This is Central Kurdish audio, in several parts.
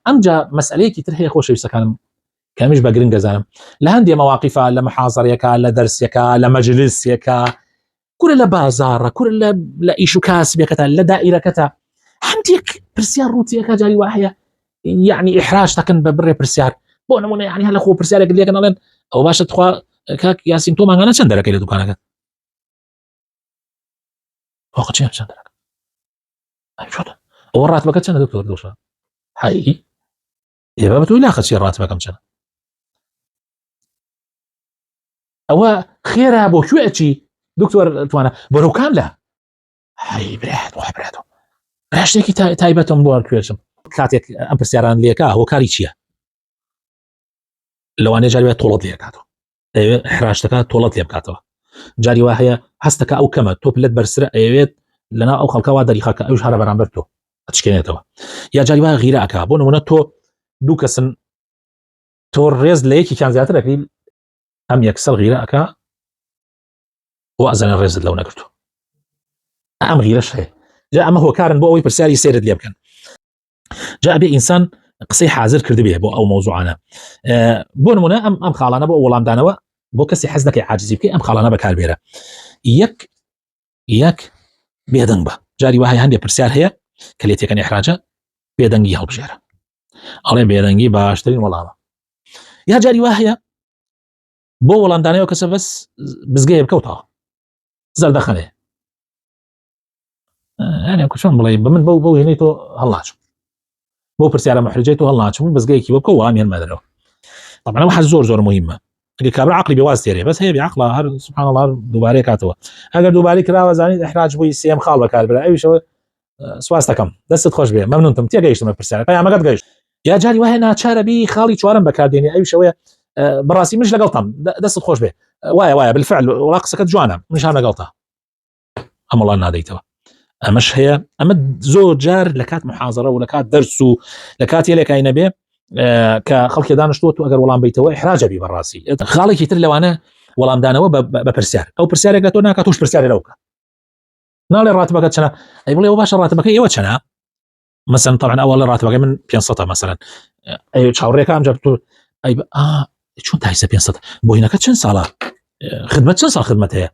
ئەمجا مەسئلەیەکی تر هەیە خۆشەویستەکانم کەمیش بە گرنگ دەزانم لە هەندێک مەواقیفە لە محاضەرێکە لە دەرسێکە لە مەجلیسێکە کورە لە بازاڕە کورە لە ئیش و کاسبێکەتە لە دائیرەکەتە هەندێک پرسیار ڕوتیەکە جاری وا هەیە یعنی ئیحراج دەکەن بە بڕێ پرسیار بۆ نمونە یعنی هەر لە خۆ پرسیارێک لێکن ئەڵێن ئەو باشە تخوا کاک یاسین تۆ مانگانە چەند دەرەکەی لە دوکانەکەت وەقت چەند دەرەکە ئەوە ڕاتبەکە چەندە دکتۆر دۆشە حقیقی ئێوە بەتۆی لاخە چی ڕاتبەکەم چەندە ئەوە خێرا بۆ کوێ ئەچی دکتۆر توانە بەرەوکان لە هەی برات وای براتەوە شتێکی تایبەتم بۆ کوێچم کاتێک ئەم پرسیاران لێکا هۆکاری چییە لەوانەیە جاری تۆڵەت لێ بکاتەوە حراشتەکە تۆڵەت لێ بکاتەوە جاری وا هەیە هەستەکە ئەو کەمە تۆ پلت بەرسرە ئەوێت لەنا ئەو خەڵکەوا دەریخەکە ئەوش هەرە بەرامبەر تۆ ئەچکێنێتەوە یا جاری وا غیرە ئەکا بۆ نمونە تۆ دوو کەسن تۆ ڕێز لە یەکیان زیاتر ئەکەی ئەم یەکسەر غیرە ئەکا بۆ ئەزانە ڕێزت لەو نەگرتو ئەم غیرەش هەیە جا ئەمە هۆکارن بۆ ئەوەی پرسیاری سێرت لێ بکەن جا ئەبێ ئینسان قسەی حاضر کردبێ بۆ ئەو مەوزوعانە بۆ نمونە ئەم خاڵانە بۆ وەڵامدانەوە بۆ کەسی حەز دەکەی عاجزی بکەی ئەم خاڵانە بەکاربێرە یەک بێدەنگ بە جاری وایە هەندێک پرسیار هەیە کە لێتێکەن ئیحراجە بێدەنگی هەڵبژێرە ئەڵێ بێدەنگی باشترین وەڵامە یا جاری وا هەیە بۆ وەڵامدانەوە کەسە بەس بزگەیە بکەوتەوە زەردەخەنێ یعنی کوچۆن بڵێ بە من بەو هێنەی تۆ هەڵناچم بۆ پرسیارە محرجەی تۆ هەڵناچم بزگەیەکی بکە وەڵامی هێنمەدەرەوە طبعا ئەمە زۆر مهمە ئەگەر کابرا عەقڵی بێواز تێرێ بەس هەیە بێعەقڵە هەر سبحان الله دووبارەی کاتەوە ئەگەر دووبارەی کراوە زانیت ئیحراج بووی سێم خاڵ بەکاربرا ئەویشەوە سواز دەکەم دەستت خۆش بێ مەمنونتم تێگەیشتمە پرسیارەکە یامەگەت گەیشت یا جاری وایە ناچارە بی خاڵی چوارم بەکاردێنێ ئەویشەوەیە بەڕاستی منش لەگەڵتم دەستت خۆش بێ وایە بالفعل وڵا قسەکەت جوانە منش هەر لەگەڵتە ئەمە وڵا نادەیتەوە ئەمەش هەیە ئەمە زۆر جار لە کات محاضرە و لە کات دەرس و لە کات یەکای نەبێ کە خەڵکی دانیشتووە تو ئەگەر وەڵام بیتەوە ئیحراجە بی بەڕاستی خاڵێکی تر لەوانە وەڵامدانەوە بە پرسیار ئەو پرسیارێک لە تۆ ناکات توش پرسیارێ لەو بکە ناڵێ ڕاتبەکەت چەنە ئەی بڵێ ئەوە باشە ڕاتبەکەی ئێوە چەنە مثلا طبعا ئەوەڵە ڕاتبەکەی من 500 مثلا ئەی چاوڕێکە ئەمجا تۆ ئەی چۆن تایسە 500 بۆ هینەکە چەند ساڵە خدمەت چەند ساڵ خدمەت هەیە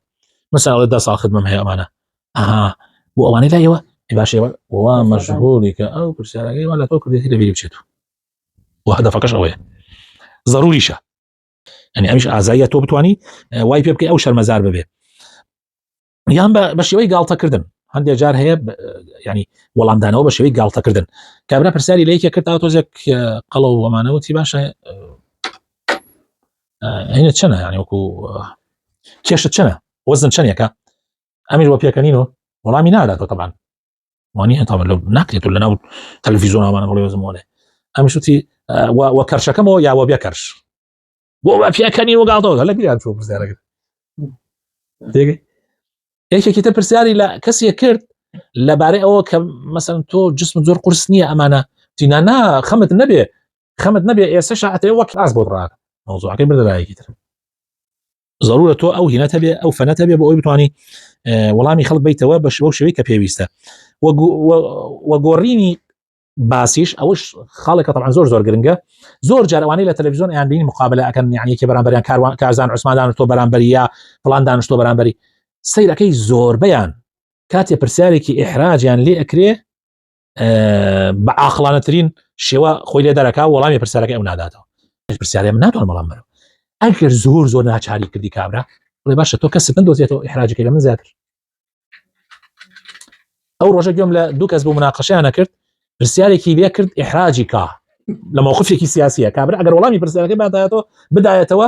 مثلا 10 ساڵ خدمەم هەیە ئەمانە بۆ ئەوانەی لایەوە باشەوە وا مەشغوڵی کە ئەو پرسیارەکەی وا لە تۆ کردێتی لەبیری بچێت و هەدەفەکەش ئەوەیە ضروریشە ئەنی ئەمیش ئازاییە تۆ بتوانی وای پێ بکەی ئەو شەرمەزار ببێ یان بە شێوەی گاڵتەکردن هەندێک جار هەیە ینی وەڵامدانەوە بە شێوەی گاڵتەکردن کابرا پرسیاری لە یەکێک کرد تۆزێک قەڵە و ئەمانەوتی باشە هینە چەنە ینی وەکو کێشت چەنە وەزن چەندێکە ئەمیش بۆ پێکەنینەوە وەڵامی ناداتەوە طبعا وانی هەتا لەو ناکرێت لەناو تەلەڤیزۆنەوەمان بڵێ وەزمۆنێ ئەمیشوتی وە کەرشەکەمەوە یا وە بێ کەرش بۆ بە پێکەنین و گاڵتەوە لە بیریان چۆ پرسیارەکەت تێگەی یەکێکی تر پرسیاری لە کەسێک کرد لەبارەی ئەوە کە مەسەن تۆ جسمت زۆر قورس نییە ئەمانە تینانا خەمت نەبێ ئێستا شاتێ وەک ئاس بۆ ڕاک مەوزوعەکەی بردەلایەکی تر ضرورە تۆ ئەو هینەتە بێ ئەو فەنەتە بێ بۆ ئەوی بتوانی وەڵامی خەڵک بیتەوە بە شێوەی کە پێویستە وە گۆڕینی باسیش ئەوش خاڵێکە طبعا زۆر گرنگە زۆر جارەوانەی لە تەلەڤیزۆن یان بینی مقابلە ئەکەن یعنی یەکێ بەرامبەریان کارزان عوسمان دانیشتۆ بەرامبەری یا فڵان دانیشتۆ بەرامبەری سەیرەکەی زۆربەیان کاتێ پرسیارێکی ئیحراجیان لێ ئەکرێ بە عاقڵانەترین شێوە خۆی لێ دەرەکا وەڵامی پرسیارەکەی ئەو ناداتەوە پرسیارێ من ناتوانم وەڵام بەرەوە ئەگەر زۆر ناچاری کردی کابرا بڵێ باشە تۆ کەست نەدۆزێتەوە ئیحراجەکەی لە من زیاتر ئەو ڕۆژە گوێم لە دوو کەس بۆ مناقەشەیانە کرد پرسیارێکی لێ کرد ئیحراجی کا لە موقفێکی سیاسیە کابرا ئەگەر وەڵامی پرسیارەکەی بدایەتەوە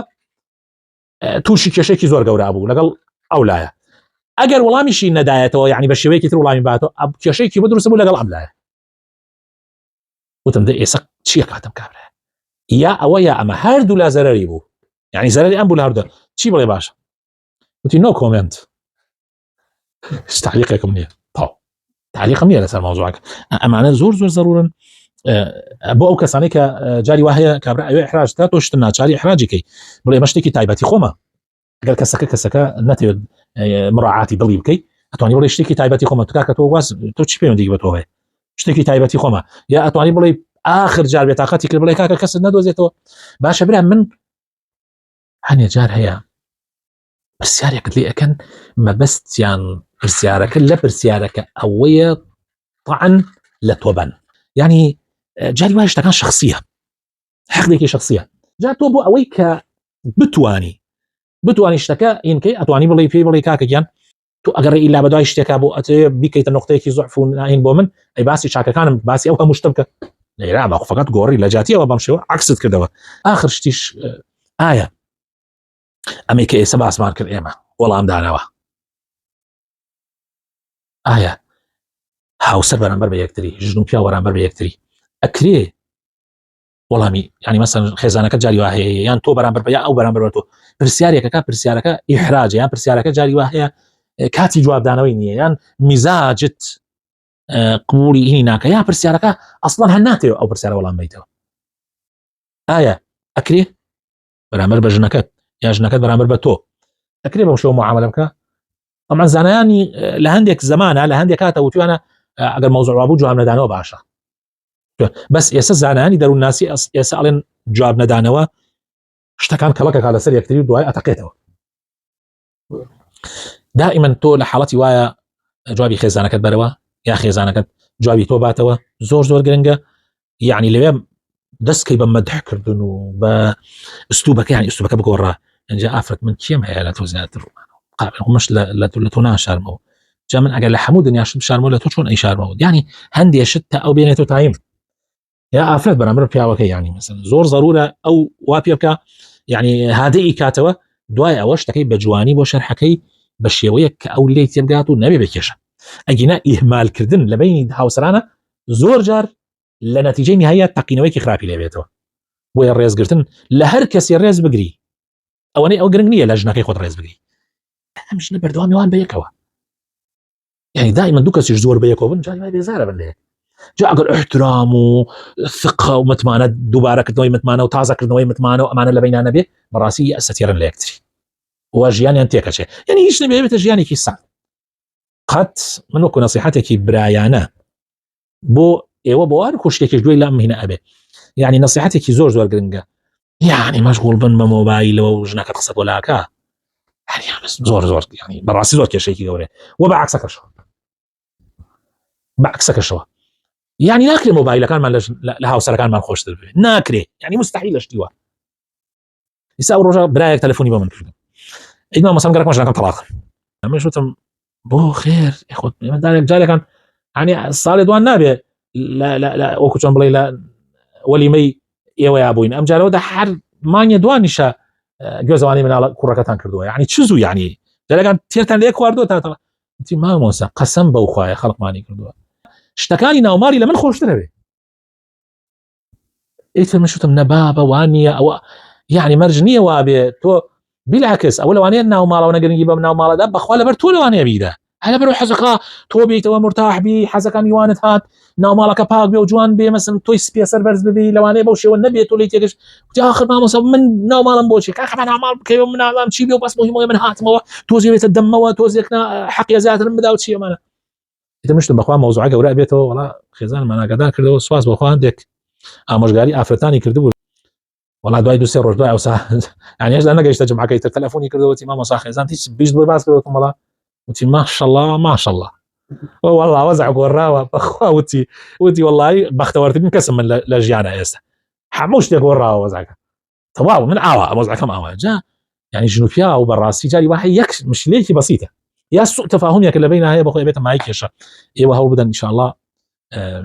تووشی کێشێکی زۆر گەورە بوو لەگەڵ ئەو لایە ئەگەر وەڵامیشی نەدایەتەوە یعنی بە شێوەیەکی تر وەڵامی باتەوە کێشەیەکی بەدروستە بوو لەگەڵ ئەم لایە وتم دە ئێستا چییە کاتم کابرا یا ئەوە یا ئەمە هەردوو لا زەرەری بوو یعنی زەرەری ئەم بوو لە هەردوو چی بڵێ باشە وتی نو کۆمنت تعلیقێکم نییە تعلیقم نییە لەسەر مەوزوعەکە ئەمانە زۆر ضرورن بۆ ئەو کەسانەی کە جاری وایە کابرا ئەوێ ئیحراج تا تۆشت ناچاری ئیحراجیکەی بڵێ ئەمە شتێکی تایبەتی خۆمە ئەگەر کەسەکە نەتەوێت مراعاتی دڵی بکەی ئەتوانی بڵێ شتێکی تایبەتی خۆمە تو کاکە تۆ واز تۆ چی پێوەندی بە تۆ هەیە شتێکی تایبەتی خۆمە یا ئەتوانی بڵێ آخر جار بێتاقەتی کرد بڵێ کاکە کەست نەدۆزێتەوە باشە برا من هەنێ جار هەیە پرسیارێکت لێ ئەەکەن مەبەستیان پرسیارەکە لە پرسیارەکە ئەوەیە طعن لە تۆبەن یعنی جاری وای شتەکان شخصیە حەقێکی شخصیە جا تۆ بۆ ئەوەی کە بتوانی شتەکە ئینکەی ئەتوانی بڵێ پێی بڵێ کاکەگیان تو ئەگەر ئیلا بەدوای شتێکا بۆ ئەتەوێ بیکەیتە نقطەیەکی زوعف و نائین بۆ من ئەی باسی چاکەکانم باسی ئەو هەموو شتە بکە لێرا با فقط گۆڕی لە جاتیەوە بەم شێوە عکست کردەوە آخر شتیش ئایا ئەمەی کە ئێستا باسمان کرد ئێمە وەڵام دانەوە ئایا هاوسەر بەرامبەر بە یەکتری ژن و پیا بەرامبەر بە یەکتری ئەکرێ وەڵامی ینی مەسەن خێزانەکە جاری وا هەیە یان تۆ بەرامبەر بە یا ئەو بەرامبەر بە تۆ پرسیارێکەکە پرسیارەکە ئیحراج یان پرسیارەکە جاری وا هەیە کاتی جوابدانەوەی نییە یان میزاجت قبولی هینی ناکە یا پرسیارەکە ئەسڵان هەر ناتێ ئەو پرسیارە وەڵام بیتەوە ئایا ئەکرێ بەرامبەر بە ژنەکەت یا ژنەکەت بەرامبەر بە تۆ ئەکرێ بەم شێوە معاملە بکە ئەمە زانایانی لە هەندێک زمانە لە هەندێک کاتە وتوانە ئەگەر مەوزوع وابوو جواب نەدانەوە باشە بەس ئێستا زانایانی دەروونناسی ئێستا ئەڵێن جواب نەدانەوە شتەکان کەڵەکە لەسەر یەکتری دوای ئەتەقێتەوە دائما تۆ لە حاڵەتی وایە جوابی خێزانەکەت بەرەوە یا خێزانەکەت جوابی تۆ باتەوە زۆر گرنگە یعنی لەوێ دەستکەی بە مەدحکردن و بە ئوستوبەکە یعنی ئوستوبەکە بگۆڕا ئەنجا ئافرەت من کێم هەیە لە تۆ زیاتر مش لە تۆ ناشارمەوە جا من ئەگەر لە هەموو دنیاشت بشارمەوە لە تۆ چۆن ئەیشارمەوە یعنی هەندێک شت تا ئەو بێنێتەوە تایم یا ئافرەت بەرامبەر پیاوەکە یعنی مثلا زۆر ضرورە ئەو وا پێ بکە یعنی هادەی کاتەوە دوای ئەوە شتەکەی بە جوانی بۆ شەرحەکەی بە شێوەیە کە ئەو لێی تێبگات و نەبێ بکێشە ئەگینا ئیهمالکردن لە بینی هاوسەرانە زۆر جار لە نەتیجەی نهایە تەقینەوەیکی خراپی لێبێتەوە بۆیە ڕێزگرتن لە هەر کەسی ڕێز بگری ئەوەنەی ئەو گرنگ نییە لە ژنەکەی خۆت ڕێز بگری ئەم ژنە بەردەوامیوان بەیەکەوە یعنی دائما دوو کەسیش زۆر بەیەکەوە بن جای بێزارە بن لێ جا ئەگەر احترام و ثقة و متمانە دووبارەکردنەوەی متمانە و تازەکردنەوەی متمانە و ئەمانە لە بینانە بێ بەڕاستی ئەسەتێرن لە یەکتری و ژیانیان تێکەچێ یعنی هیچ نەبێتە ژیانێکی سەد قەت من وەکو نەسیحەتێکی برایانە بۆ ئێوە بۆ هەر خوشتێکیش دوای لام هینە ئەبێ یعنی نەسیحەتێکی زۆر گرنگە یعنی مەشغوڵ بن بە مۆبایلەوە و ژنەکەت قسەت وەلاکە یعنی زۆر یعنی بەڕاستی زۆر کێشەیەکی گەورەیە و بەعکسەکەشەوە یعنی ناکرێ مۆبایلەکانمان لە هاوسەرەکانمان خۆشتر بێت ناکرێ یعنی مستحیل لەشتیوە ئیسا ئەو ڕۆژە برایەک تەلەفۆنی بە من کردم ئیدما مەسەڵەن گەرەک مەژنەکەم تەلاق ئەمەش وتم بۆ خێر خۆت جارێکان ینی ساڵێ دوان نابێ لە ئەو کوچۆن بڵێ لە وەلیمەی ئێوە یابووین ئەم جارەوەدا هەر مانگە دوانیشە گوێزەوانی مناڵە کوڕەکەتان کردووە یعنی چ زوو یعنی جارێکان تێرتان لێ خواردووە تا تی مامۆسا قەسەم بەو خوایە خەڵقمانی کردووە شتەکانی ناوماری لە من خۆشترە بێ ئیتر مشتم نەبابە وانە ئەوە یعنی مەرج نییە وابێ تۆ بالعکس ئەوە لەوانەیە ناوماڵەوە نەگەنگی بەم ناوماڵەدا بەخوا لەبەر تۆ لەوانەیە بیدا هەلە بەرەو حەزەکە تۆ بێیتەوە مرتاح بی حەزەکان میوانت هات ناوماڵەکە پاک بێ و جوان بێ مەسن تۆی سپێسەر بەرز ببی لەوانەیە بەو شێوە نەبێت تۆ لی تێگەش وتی آخر مامۆستا من ناوماڵم بۆچی کاکە من ناوماڵ بکەوە من نازانم چی بێ و بەس مهمەوەی من هاتمەوە تۆزێ بێتە دەمەوە تۆزێکنا حەقی زیاترم بدا و چی ئەمانە ئیتر مشتم بەخوا مەوزوعە گەورە بێتەوە وەڵا خێزانمان ئاگادار کردەوە سواس بەخوا هەندێک ئامۆژگاری ئافرەتانی کردبوو وەڵا دوای 2-3 ڕۆژ دوای ئەوسا یعنی هێشتا نەگەیشتە جمعەکەی تر تەلەفۆنی کردەوەتی مامۆستا خێزان هیچ بیست بۆی باس کردەوەتم وەڵا وتی ماشەڵڵا والله وەزع گۆڕاوە بەخوا وتی وەڵڵی بەختەوەرترین کەسم من لە ژیانە ئێستا هەموو شتێک گۆڕاوە وەزعەکە تەواو من ئاوا وەزعەکەم ئاوا جا یعنی ژن و پیا و بەڕاستی جاری وایە یەک مشکلەیەکی بەسیتە یا سوء تفاهمێک لە بینە هەیە بەخۆی بێتە مای کێشە ئێوە هەوڵ بدەن ئینشاءالله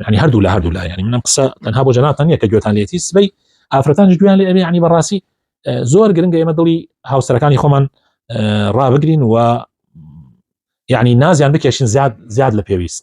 يعني هەردوو لا يعني من قسە تەنها بۆ جەنابتان نییە کە گوێتان لێتی سبەی ئافرەتانش گویان لێ ئەبێ یعنی بەڕاستی زۆر گرنگە ئێمە دڵی هاوسەرەکانی خۆمان ڕابگرین و يعني نازیان بکێشین زیاد لە پێویست